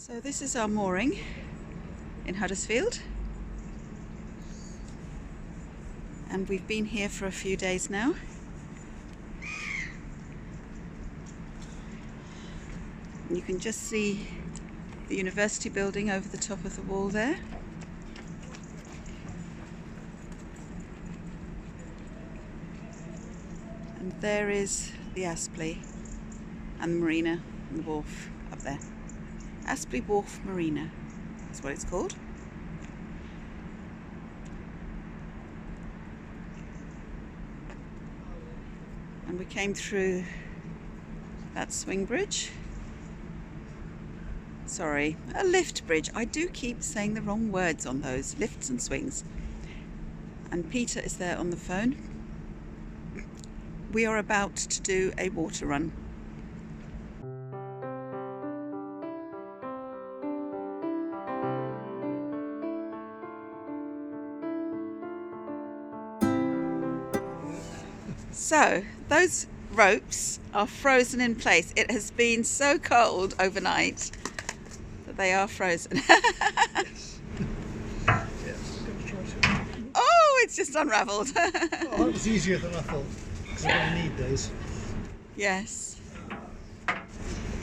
So this is our mooring in Huddersfield, and we've been here for a few days now. And you can just see the university building over the top of the wall there. And there is the Aspley and the marina and the wharf up there. Aspley Wharf Marina is what it's called. And we came through that swing bridge. Sorry, a lift bridge. I do keep saying the wrong words on those, lifts and swings. And Peter is there on the phone. We are about to do a water run. So, those ropes are frozen in place. It has been so cold overnight that they are frozen. Yes. Oh, it's just unravelled. Oh, that was easier than I thought, because I'm going to need those. Yes. The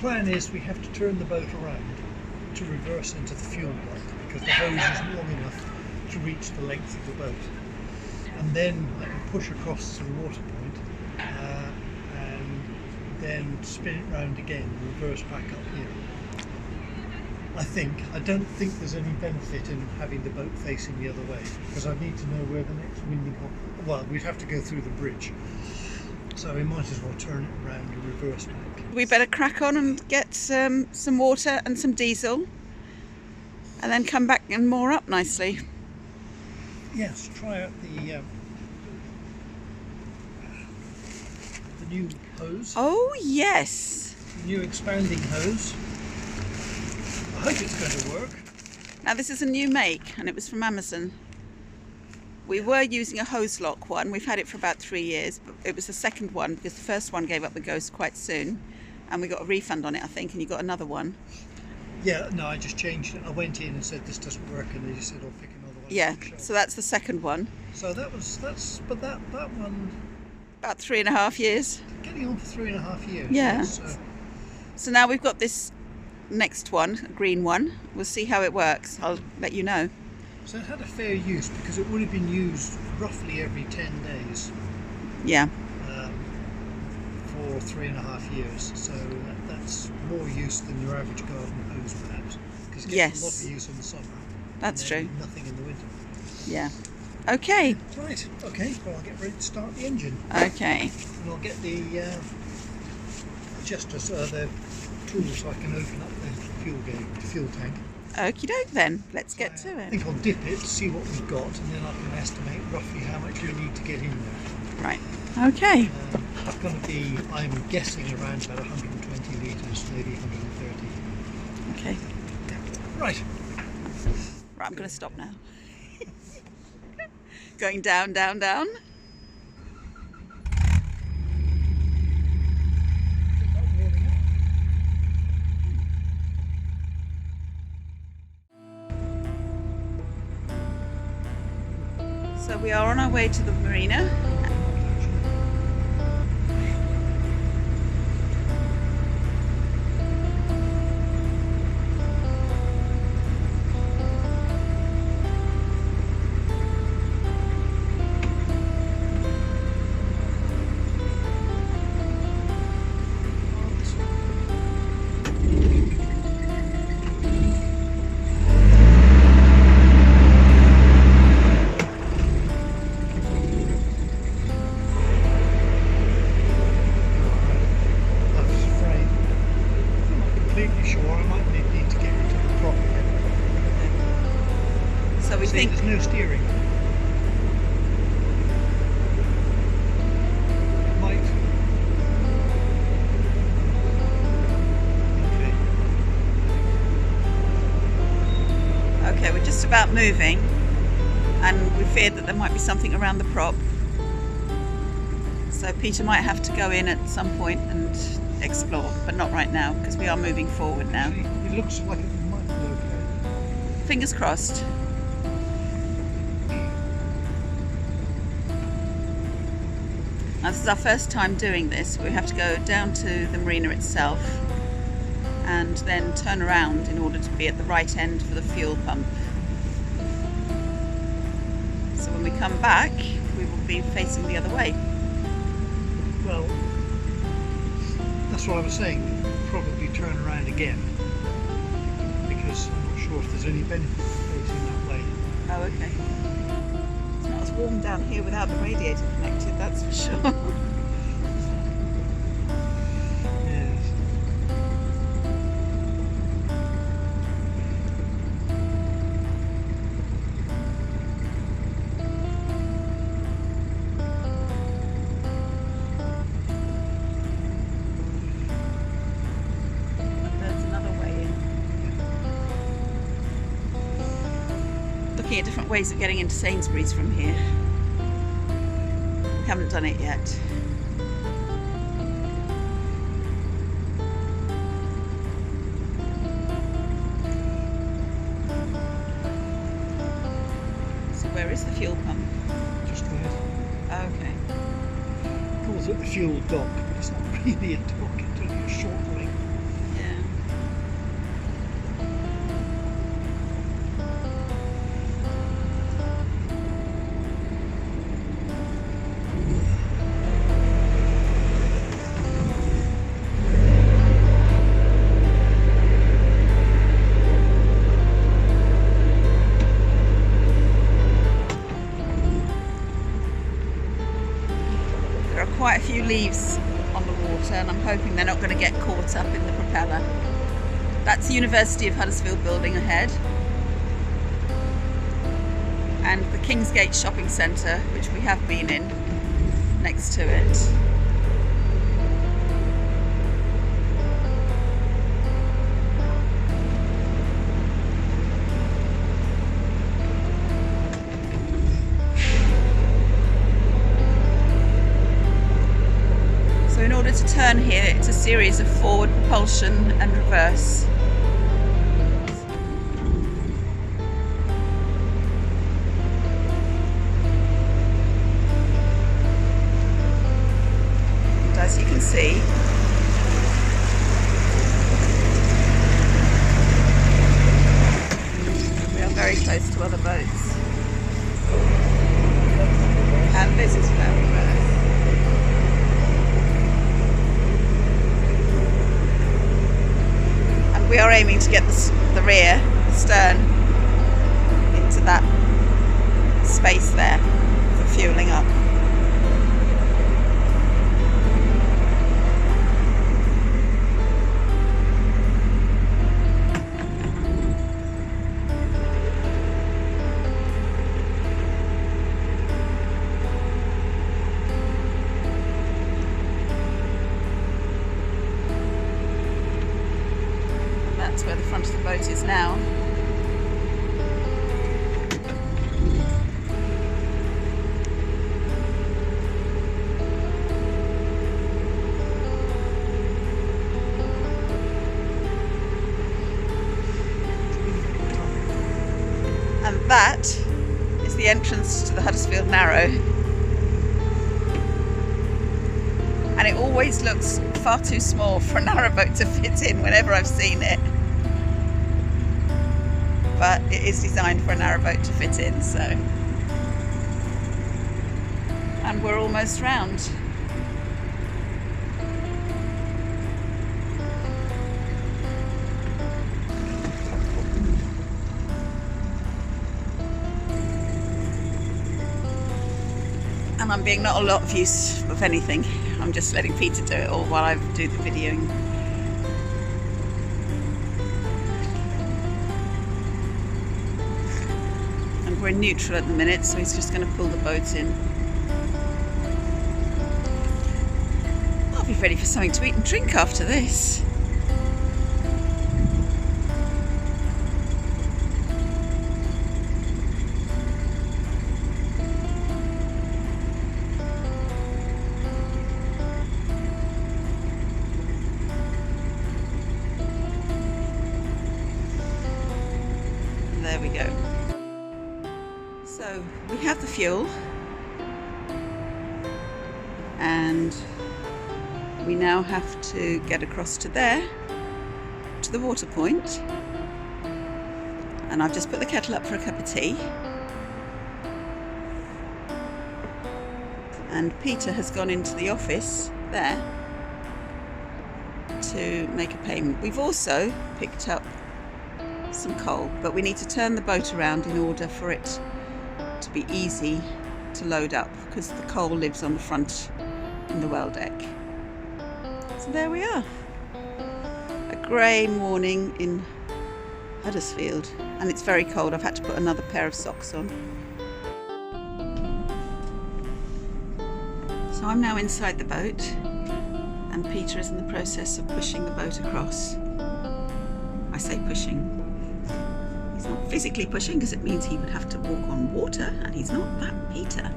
plan is we have to turn the boat around to reverse into the fuel block, because the hose is long enough to reach the length of the boat. And then I can push across to the water point and then spin it round again and reverse back up here. I don't think there's any benefit in having the boat facing the other way, because I need to know where the next winding hole. Well, we'd have to go through the bridge, so we might as well turn it around and reverse back. We better crack on and get some water and some diesel, and then come back and moor up nicely. Yes, try out the new hose. Oh yes. The new expanding hose. I hope it's going to work. Now this is a new make, and it was from Amazon. We were using a hose lock one. We've had it for about 3 years, but it was the second one because the first one gave up the ghost quite soon, and we got a refund on it, I think, and you got another one. Yeah, no, I just changed it. I went in and said this doesn't work, and they just said I'll pick another one. Yeah, so that's the second one. So that one About 3.5 years. getting on for 3.5 years. Yeah. So So now we've got this next one, a green one. We'll see how it works. I'll let you know. it had a fair use, because it would have been used roughly every 10 days Yeah. for 3.5 years. So that's more use than your average garden hose, perhaps, because it gets a lot of use in the summer. That's and then true. Nothing in the winter. Yeah. Okay. Right. Okay. Well, I'll get ready to start the engine, Okay. and I'll get the adjusters, the tools, so I can open up the fuel tank. Okie doke then. Let's get to I it. think I'll dip it to see what we've got, and then I can estimate roughly how much we need to get in there. Right. Okay. That's going to be, I'm guessing, around about 120 litres, maybe 130. Okay. Right. Right, I'm going to stop now. Going down, down, down. So we are on our way to the marina. So we think there's no steering. Might. okay, we're just about moving, and we feared that there might be something around the prop. So Peter might have to go in at some point and explore, but not right now because we are moving forward now. Actually, it looks like it might fingers crossed. Now, this is our first time doing this. We have to go down to the marina itself and then turn around in order to be at the right end for the fuel pump. So when we come back, we will be facing the other way. Well, that's what I was saying. We'll probably turn around again because I'm not sure if there's any benefit to facing that way. Oh, okay. It's not as warm down here without the radiator connected, that's for sure. Yes. There's another way in. Looking at different ways of getting into Sainsbury's from here. We haven't done it yet. So where is the fuel pump? Just there. Okay. Calls it the fuel dock, but it's not really a dock, it's only a short link. Yeah. There are quite a few leaves on the water, and I'm hoping they're not going to get caught up in the propeller. That's the University of Huddersfield building ahead, and the Kingsgate shopping centre, which we have been in, next to it. So in order to turn here, it's a series of forward propulsion and reverse. And as you can see, we are very close to other boats. And this is very reverse. We are aiming to get the rear, the stern, into that space there for fueling up. That's where the front of the boat is now. And that is the entrance to the Huddersfield Narrow. And it always looks far too small for a narrowboat to fit in whenever I've seen it. But it is designed for a narrowboat to fit in, so. And we're almost round. And I'm being not a lot of use of anything. I'm just letting Peter do it all while I do the videoing. And we're in neutral at the minute, so he's just going to pull the boat in. I'll be ready for something to eat and drink after this. there we go. So we have the fuel, and we now have to get across to there, to the water point. And I've just put the kettle up for a cup of tea. And Peter has gone into the office there to make a payment. We've also picked up some coal, but we need to turn the boat around in order for it to be easy to load up, because the coal lives on the front in the well deck. So there we are. A grey morning in Huddersfield, and it's very cold. I've had to put another pair of socks on. So I'm now inside the boat, and Peter is in the process of pushing the boat across. I say pushing. He's not physically pushing, because it means he would have to walk on water, and he's not that Peter.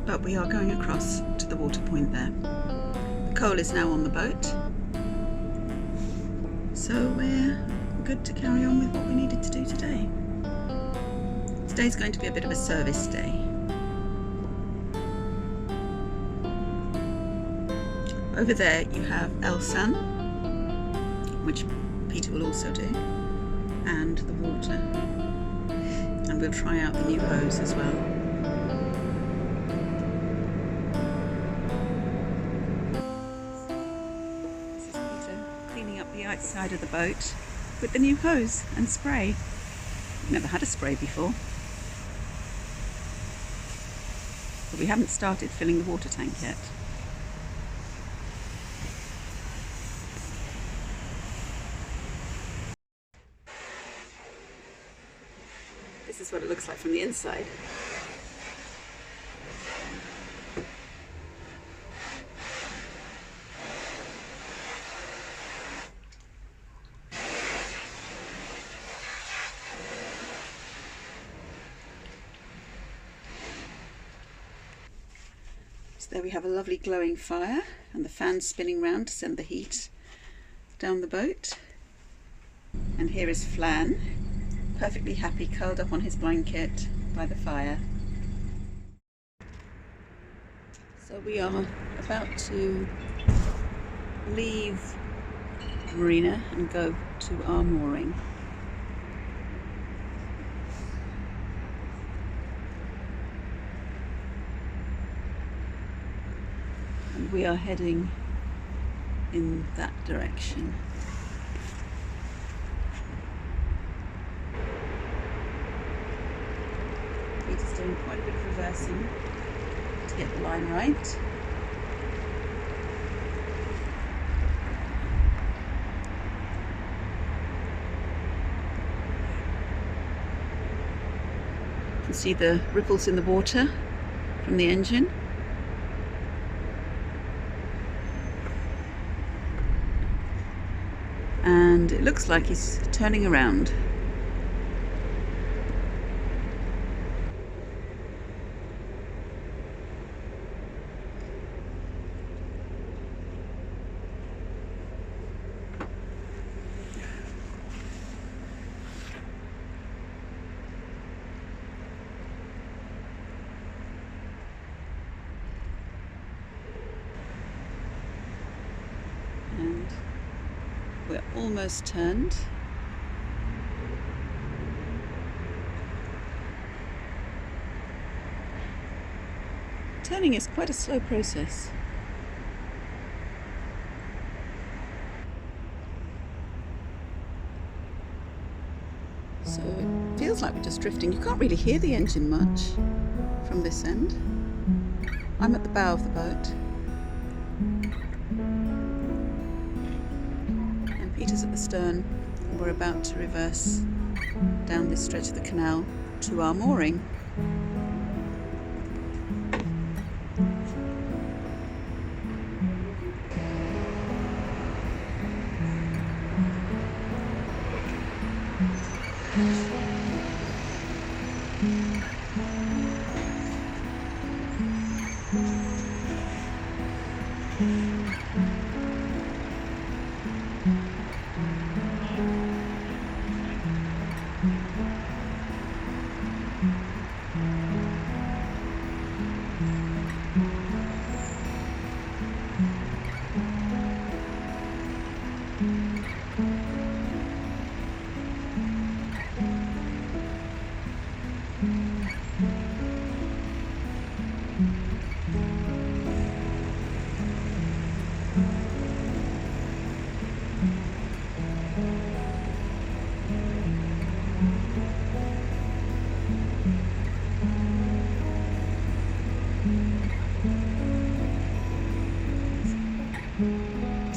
But we are going across to the water point there. The coal is now on the boat, so we're good to carry on with what we needed to do today. Today's going to be a bit of a service day. Over there you have Elsan, which Peter will also do, and the water. And we'll try out the new hose as well. This is Peter cleaning up the outside of the boat with the new hose and spray. Never had a spray before. But we haven't started filling the water tank yet. This is what it looks like from the inside. So there we have a lovely glowing fire, and the fan spinning round to send the heat down the boat. And here is Flan, perfectly happy, curled up on his blanket by the fire. So we are about to leave the marina and go to our mooring. And we are heading in that direction. Peter's doing quite a bit of reversing to get the line right. You can see the ripples in the water from the engine. And it looks like he's turning around. And we're almost turned. Turning is quite a slow process. So it feels like we're just drifting. You can't really hear the engine much from this end. I'm at the bow of the boat. Peter's at the stern, and we're about to reverse down this stretch of the canal to our mooring.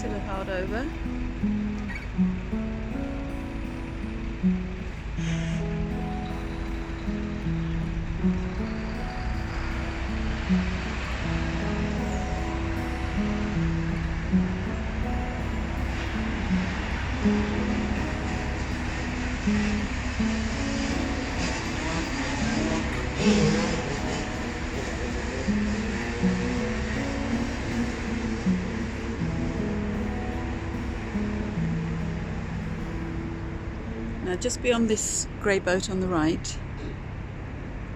tiller hard over. Now just beyond this grey boat on the right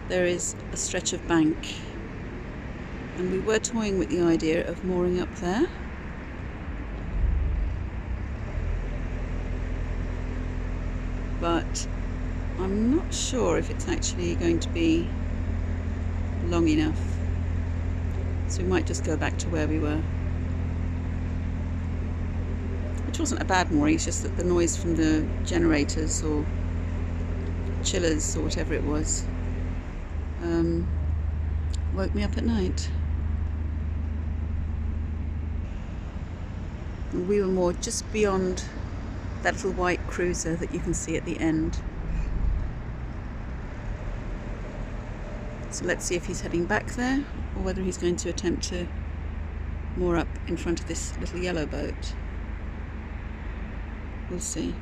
there is a stretch of bank, and we were toying with the idea of mooring up there. But I'm not sure if it's actually going to be long enough, so we might just go back to where we were. Which wasn't a bad mooring, it's just that the noise from the generators or chillers or whatever it was woke me up at night. And we were moored just beyond that little white cruiser that you can see at the end. So let's see if he's heading back there or whether he's going to attempt to moor up in front of this little yellow boat. We'll see.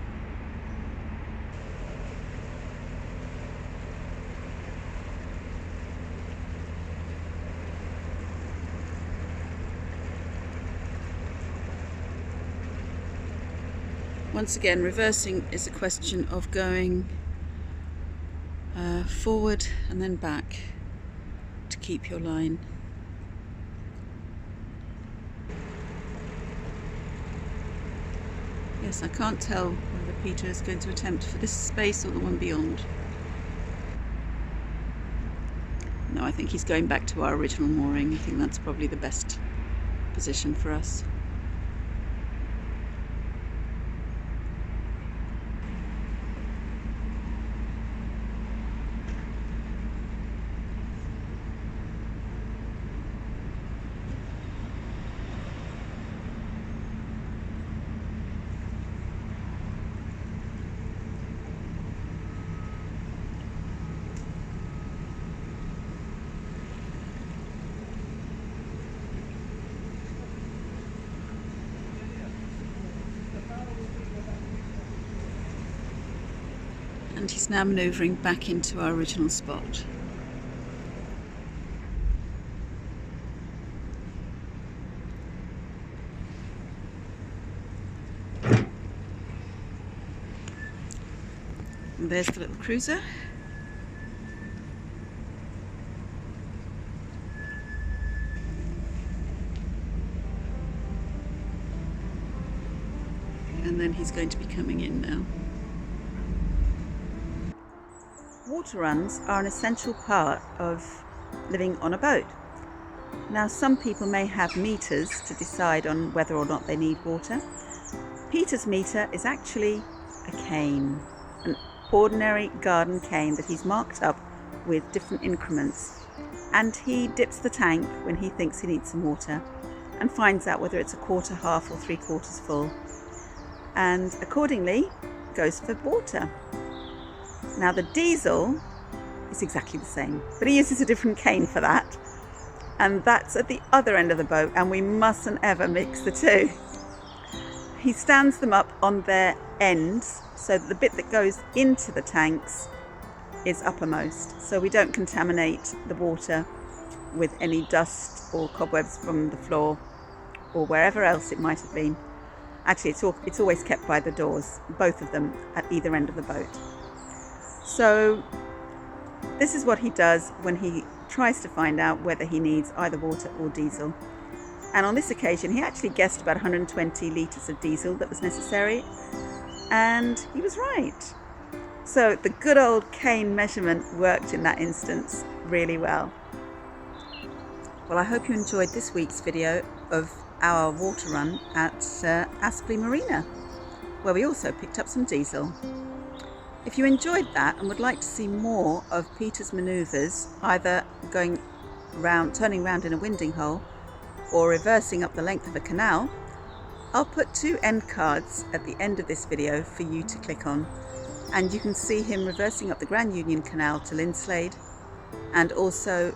Once again, reversing is a question of going forward and then back to keep your line. Yes, I can't tell whether Peter is going to attempt for this space or the one beyond. No, I think he's going back to our original mooring. I think that's probably the best position for us. And he's now manoeuvring back into our original spot. And there's the little cruiser. And then he's going to be coming in now. Water runs are an essential part of living on a boat. Now, some people may have meters to decide on whether or not they need water. Peter's meter is actually a cane, an ordinary garden cane that he's marked up with different increments, and he dips the tank when he thinks he needs some water and finds out whether it's a quarter, half or 3/4 full, and accordingly goes for water. Now the diesel is exactly the same, but he uses a different cane for that, and that's at the other end of the boat, and we mustn't ever mix the two. He stands them up on their ends so that the bit that goes into the tanks is uppermost, so we don't contaminate the water with any dust or cobwebs from the floor or wherever else it might have been. Actually, it's always kept by the doors, both of them at either end of the boat. So this is what he does when he tries to find out whether he needs either water or diesel. And on this occasion, he actually guessed about 120 litres of diesel that was necessary, and he was right. So the good old cane measurement worked in that instance really well. Well, I hope you enjoyed this week's video of our water run at Aspley Marina, where we also picked up some diesel. If you enjoyed that and would like to see more of Peter's manoeuvres, either turning round in a winding hole, or reversing up the length of a canal, I'll put 2 end cards at the end of this video for you to click on, and you can see him reversing up the Grand Union Canal to Lindslade and also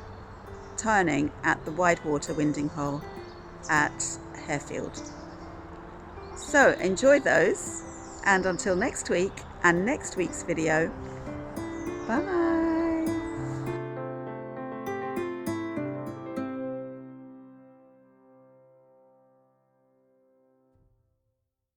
turning at the Widewater winding hole at Harefield. So enjoy those, and until next week and next week's video, bye.